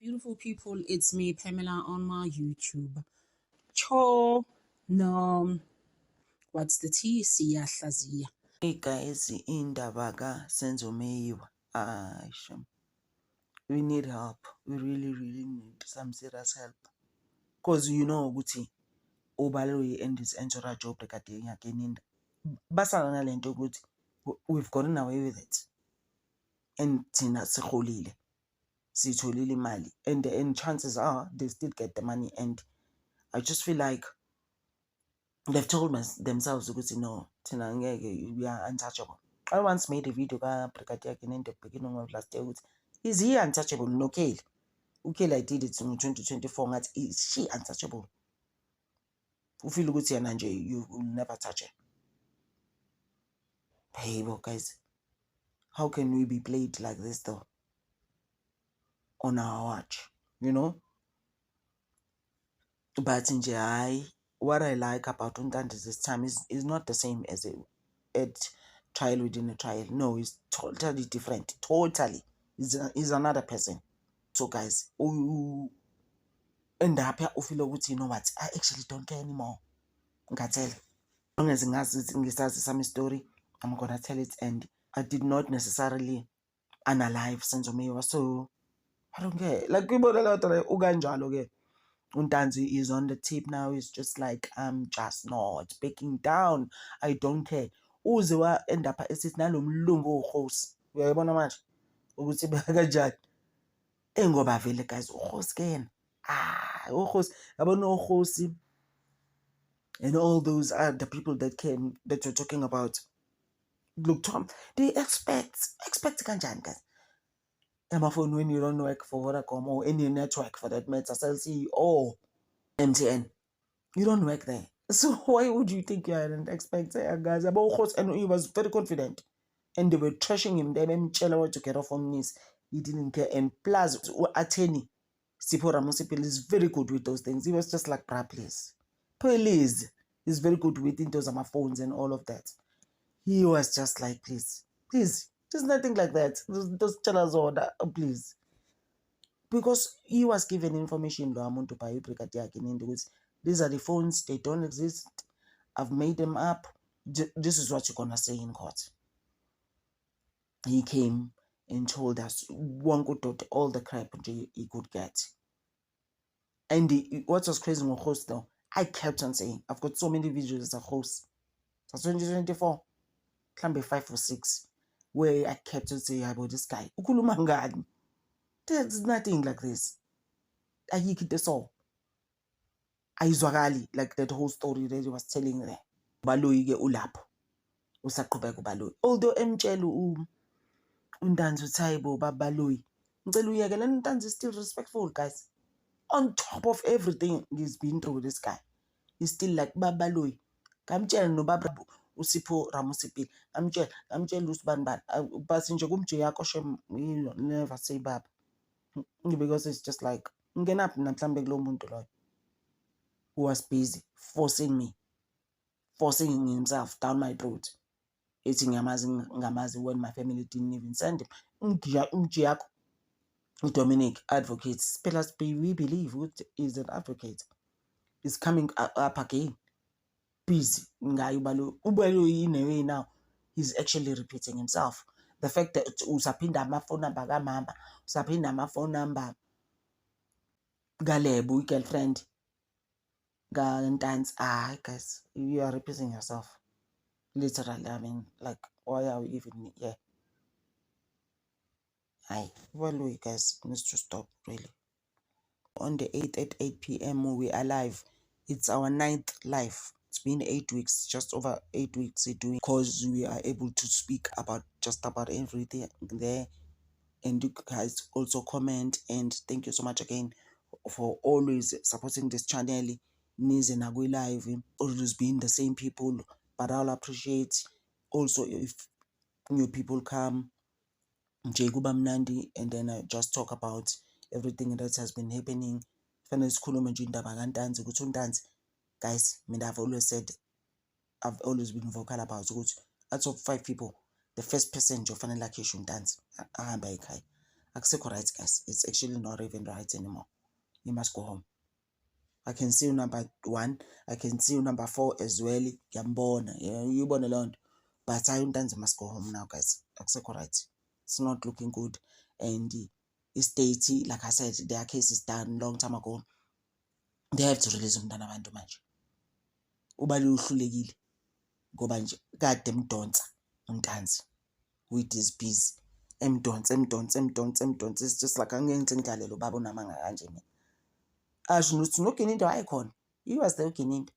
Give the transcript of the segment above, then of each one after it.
Beautiful people, it's me, Pamela, on my YouTube. Cho, no, what's the T? Siyahlaziya. Hey guys, indaba kaSenzo Meyiwa. Shem. We need help. We really need some serious help. Cause you know ukuthi uBaloyi and his entourage job rekade ngakeninda. Basala nalento ukuthi we've gotten away with it. And thina sikholile. Sitholile imali. And chances are they still get the money, and I just feel like they've told themselves ukuthi no, thina ngeke, we are untouchable. I once made a video ka-Brigadier Kenny in the beginning of last year. Is he untouchable? No, Kale. Okay, I did it in 2024. Is she untouchable? You feel good, you will never touch her. Hey, well, guys, how can we be played like this though? On our watch, you know? But in what I like about Untandi this time is not the same as a trial within a trial. No, it's totally different. Totally. He's another person. So guys, end up you feel you know what, I actually don't care anymore. Tell. As long as ngisazi some story, I'm gonna tell it, and I did not necessarily analyze Senzo Meyiwa, so I don't care. Like ukanjalo Untanzi is on the tip now. It's just like I'm just not backing down. I don't care. Uze wa end up esithi nalomlungu uhost. Uyayibona manje ukuthi bakanjani. Engoba vele guys uhost kena. Uhost yabona uhost and all those are the people that came that you're talking about. Look, Tom, they expect kanjani guys. Phone when you don't work for Vodacom or any network for that matter, CellC or MTN, you don't work there. So why would you think you hadn't expected guys? And he was very confident, and they were trashing him. They made to get off on knees. He didn't care. And plus, attorney Sipho Ramusipil is very good with those things. He was just like, please. He's very good with those on my phones and all of that. He was just like, please, there's nothing like that. Just tell us order, please. Because he was given information, by Brigadier Kenny, these are the phones, they don't exist. I've made them up. This is what you're gonna say in court. He came and told us one could do all the crap he could get. And what was crazy with host though, I kept on saying, I've got so many videos as a host. That's 2024. Can be 5 or 6, where I kept on saying about this guy. There's nothing like this. I hit this all. Ayizwakali like that whole story that he was telling there. Baloyi ke ulapho. Usaqhubeka uBaloyi. Although emtshela uNtanzi uThaibo baBaloyi. Ngicela uyeke lena uNtanzi is still respectful guys. On top of everything he's been through with this guy, he's still like baBaloyi. Ngamtshela nobaba uSipho Ramusipil. Ngamtshela usibani bani. But nje kumje yakho shem you never say baba. Because it's just like ngenaphi namhlambe kulo muntu loyo who was busy forcing himself down my throat. Eating ngamazi when my family didn't even send him. Umji Dominic advocates. We believe is an advocate. Is coming up again. Busy. Ubaloyi in a way now. He's actually repeating himself. The fact that usapinda my phone number kamama, usapinda my phone number Galebu girlfriend. Guys, you are repeating yourself. Literally, I mean, like, why are we even here? Well, guys, needs to stop, really. On the 8th at 8 p.m. we are live. It's our 9th live. It's been 8 weeks, just over 8 weeks doing, because we are able to speak about just about everything there. And you guys also comment, and thank you so much again for always supporting this channel. Nize Nagui Live, always being the same people, but I'll appreciate also if new people come, Jacoba Mnandi, and then I just talk about everything that has been happening. Guys, I've always said, I've always been vocal about out of 5 people, the first person to find like dance. Akusekho right, guys. It's actually not even right anymore. You must go home. I can see you number 1. I can see you number 4 as well. Yambona. You born alone. But I must go home now, guys. Akusekho right. It's not looking good. And the state, like I said, their case is done long time ago. They have to release umntana abantu manje. Ubali uhlulekile. Ngoba nje kade emdonsa untanzi with his busy. Emdonsa. It's just like angeke ngigalelo baba unamanga kanje mina. Asho ukuthi nogini into ayikhona. He was there ugini into.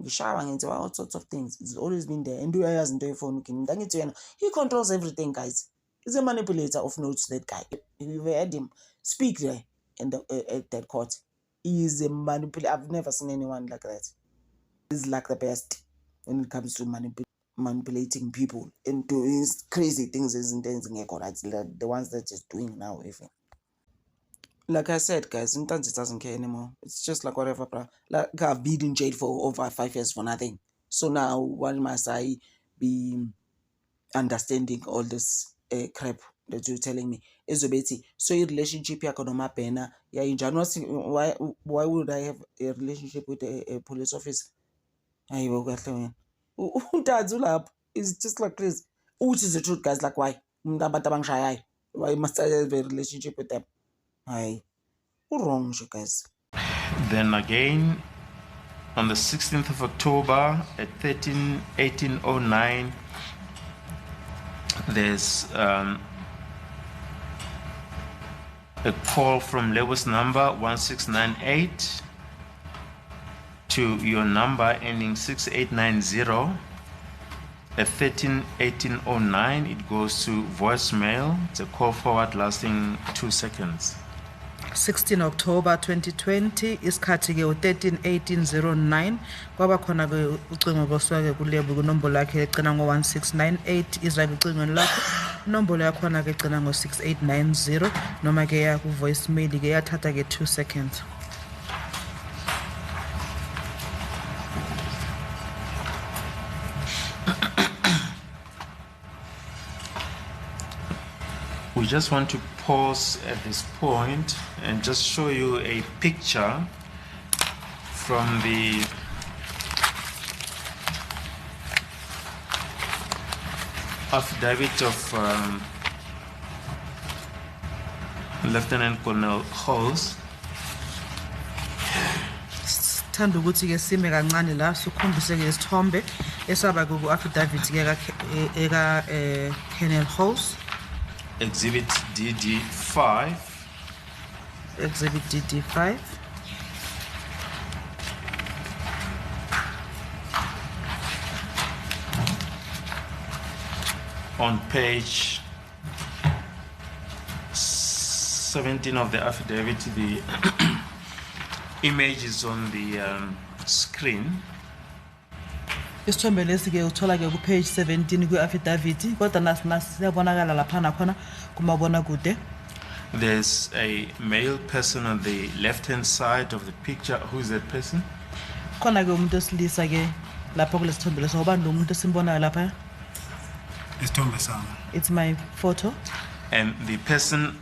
Ngishawa ngenze all sorts of things. It's always been there. And uyayazi into yefoni ugini into. Angithi yena he controls everything, guys. He's a manipulator of notes, that guy. You've heard him speak there in the at that court. He is a manipulator. I've never seen anyone like that. He's like the best when it comes to manipulating people into his crazy things, isn't anything right? The ones that he's doing now, even. Like I said, guys, Ntanzi doesn't care anymore. It's just like whatever, bro. Like I've been in jail for over 5 years for nothing. So now, why must I be understanding all this crap that you're telling me? Ezobeti, so your relationship yakho nomabhena why would I have a relationship with a police officer? It's just like this. Which is the truth, guys? Like why? Why must I have a relationship with them? What's wrong, you guys? Then again, on the 16th of October at 18:09, there's a call from Lagos number 1698 to your number ending 6890. At 18:09, it goes to voicemail. It's a call forward lasting 2 seconds. 16 October 2020 isikhathi ke u13:18:09 kwaba khona ke ucingo boswake kulebu kunombolo yakhe egcina ngo1698 iza kucingweni lakho inombolo yakhona ke egcina ngo6890 noma ke ya ku voicemail ke yathatha ke 2 seconds. We just want to pause at this point and just show you a picture from the affidavit of Lieutenant Colonel Halls. Thanda ukuthi ke sime kancane la sikhombise ke isithombe esaba ku affidavit ke eka Colonel Halls. Exhibit DD5. Exhibit DD5. On page 17 of the affidavit, the image is on the screen. Isithombe lesi ke uthola ke ku page 17 ku affidavit kodwa nasiyabonakala lapha nakhona kumabona kude. There's a male person on the left hand side of the picture. Who is that person? Khona ke umuntu osilisa ke lapha kulesithombe leso ubani lo muntu esimbona lapha? Isithombe sami. It's my photo. And the person,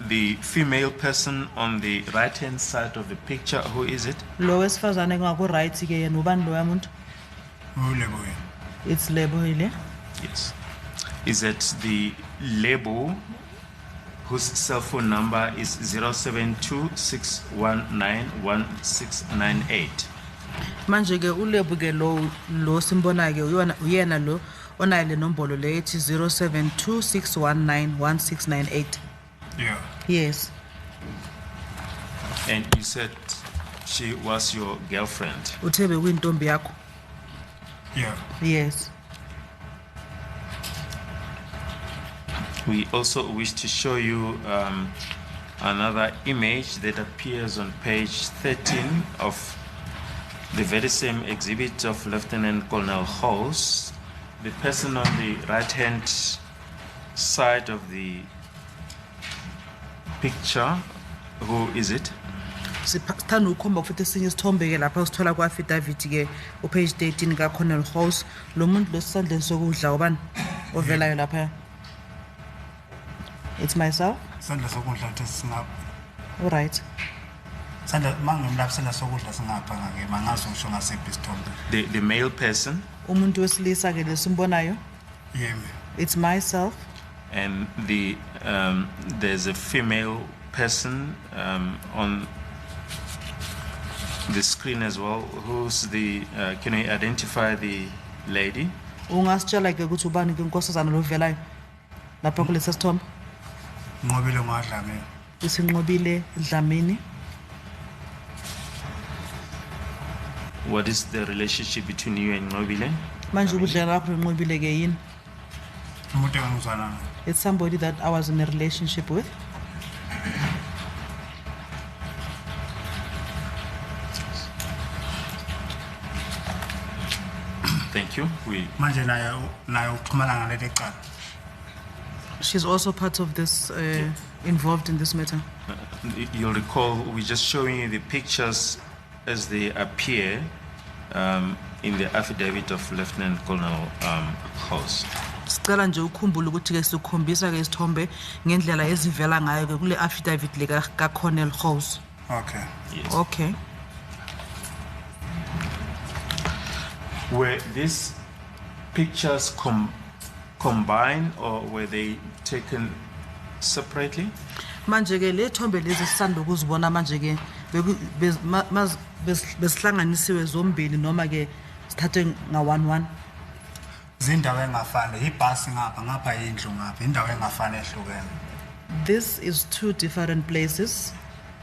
the female person on the right hand side of the picture, who is it? Lo wesifazane ngaku right ke yena ubani lo yamuntu? Uleboye. It's Leboile. Yes. Is it the Lebo whose cell phone number is 0726191698? Manje ke uLebo ke lo simbona ke uyena lo onayo le nombolo le ethi 0726191698. Yeah. Yes. And you said she was your girlfriend. Uthebe kuyintombi yakho? Yeah. Yes. We also wish to show you another image that appears on page 13 of the very same exhibit of Lieutenant Colonel Halls. The person on the right-hand side of the picture, who is it? Sithanda ukukhomba futhi esinye isithombe ke lapha usithola ku affidavit ke u page 13 ka Colonel Halls. Lo muntu lo sisandleni sokudla ubani ovelayo lapha? It's myself. Sandla sokudla ukuthi singapha. All right. Sandla mangimlaphisela sokudla singapha ngake mangazi ngisho ngasiphi isithombe. The male person Umuntu wesilisa ke lesimbonayo. Yemi. It's myself. and there's a female person on the screen as well. Who's the? Can you identify the lady? Ungasitshela ke ukuthi ubani ke inkosazana lovelayo lapha kulesi sithombe? Nqobile ngadlamini. Isinqobile Dlamini. What is the relationship between you and Nobile? Manje ubudlelwano bakho noNqobile ke yini? Umuntu engizwana naye. It's somebody that I was in a relationship with. Thank you. Manje naye uxhumana ngaleli cala. She's also part of this, involved in this matter. You'll recall we're just showing you the pictures as they appear in the affidavit of Lieutenant Colonel House. Sicela nje ukhumbule ukuthi ke sikhombisa ke isithombe ngendlela ezivela ngayo ke kule affidavit le ka Colonel House. Okay. Yes. Okay. Were these pictures combined or were they taken separately? Manje ke le thombe lezi sisanda ukuzibona manje ke besihlanganisiwe zombili noma ke sithathwe nga 1-1. Zindawo engafani ibhasi ngapha yindlu ngapha indawo engafani ehlukene. This is two different places.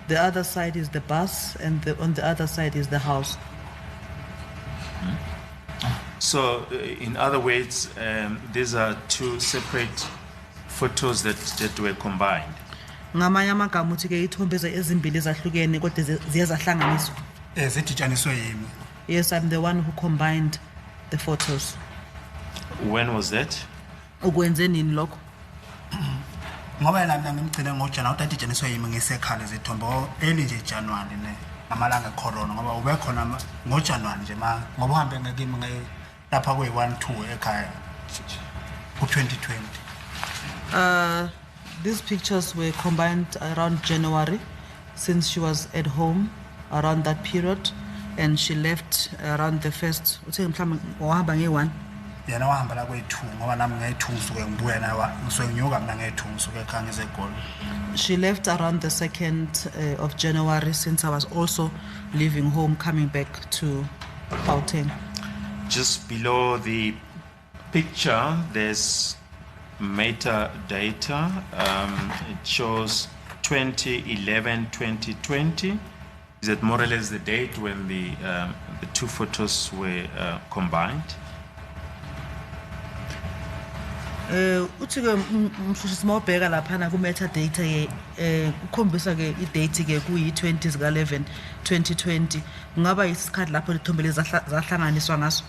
The other side is the bus and on the other side is the house. So, in other words, these are two separate photos that were combined. Ngamanye amagama uthi ke ithombe ezimbili ezahlukene kodwa ziye zahlanganiswa. Ziditshaniswe yimi. Yes, I'm the one who combined the photos. When was that? Ukwenze nini lokho? Ngoba yena mina ngimgcine ngoJanuwari utaditshaniswe yimi ngisekhale zithombe early nje January ne amalanga ecorona ngoba ube khona ngoJanuwari nje ngoba uhambe ngekimi lapha kwe1-2 ekhaya ku2020. These pictures were combined around January since she was at home around that period and she left around the first. Uthe mhlawumbe wahamba nge1. Yena wahamba la kwe2 ngoba nami nge2 suke ngibuya naye ngisokunyuka mina nge2 suke ekhaya ngizegoli. She left around the 2nd of January since I was also leaving home coming back to Gauteng. Just below the picture, there's metadata. It shows 2011-2020. Is that more or less the date when the two photos were combined? Uthi ke mshushu simobheka lapha na ku metadata ke ukhombisa ke idate ke kuyi 20 zika 11 2020 kungaba isikhathi lapho lithombe zahlanganiswa ngaso.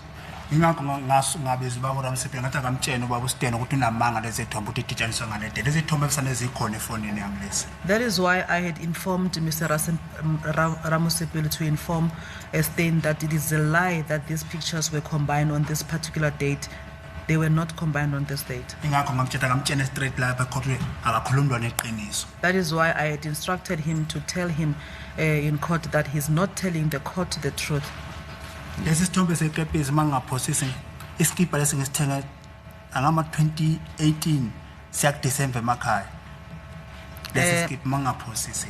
Ingakho ngabeza ubaba uRamsephe ngathi akamtshena ubaba uSteno ukuthi unamanga lezi thombe ukuthi iditshaniswa ngale date. Lezi thombe ebisane zikhona efonini yami lezi. That is why I had informed Mr. Ramusepeli to inform Stain that it is a lie that these pictures were combined on this particular date. They were not combined on this date. Ingakho ngamtshela akamtshena straight lapha kodwa akakhulumwa neqiniso. That is why I had instructed him to tell him in court that he's not telling the court the truth. Lesi sithombe sekepezi mangaphosisi iskipa lesi ngisithenga angama 2018 siya December emakhaya. Lesi skipa mangaphosisi.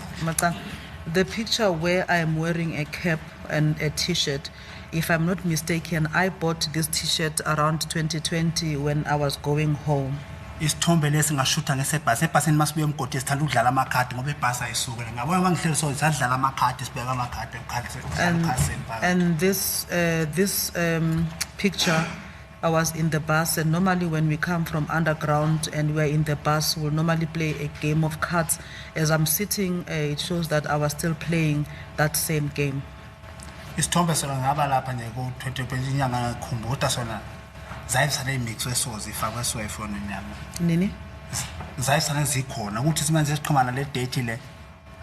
The picture where I am wearing a cap and a t-shirt, if I'm not mistaken, I bought this t-shirt around 2020 when I was going home. Isithombe lesi ngashutha ngesebhasi ebhasini masibuye emgodi sithanda ukudlala amakhadi ngoba ibhasi ayisuke ngabona mangihleli so sidlala amakhadi sibeka amakhadi and this picture I was in the bus, and normally when we come from underground and we're in the bus we'll normally play a game of cards. As I'm sitting, it shows that I was still playing that same game. Isithombe sona ngaba lapha nje ku 2020 inyanga ngikhumbula sona zayisana imix wesozi ifakwe so efonini yami nini zayisana zikhona ukuthi simanze siqhumana le date le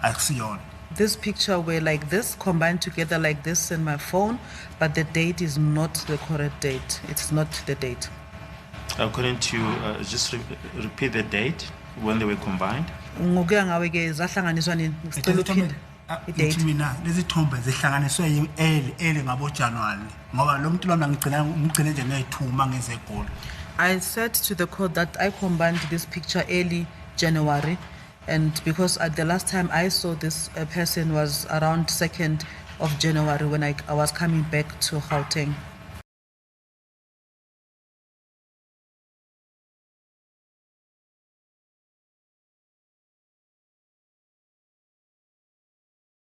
akusiyona. This picture were like this, combined together like this in my phone, but the date is not the correct date. It's not the date. According to you, just repeat the date. when they were combined? ngokuya ngawe ke zahlanganiswa nini ngicela uphinde ithi mina lezi thombe zihlanganiswe early ngabo January ngoba lo muntu lona ngigcine nje ngeyithuma ngeze eGoli. I said to the court that I combined this picture early January, and because at the last time I saw this person was around 2nd of January when I was coming back to Gauteng.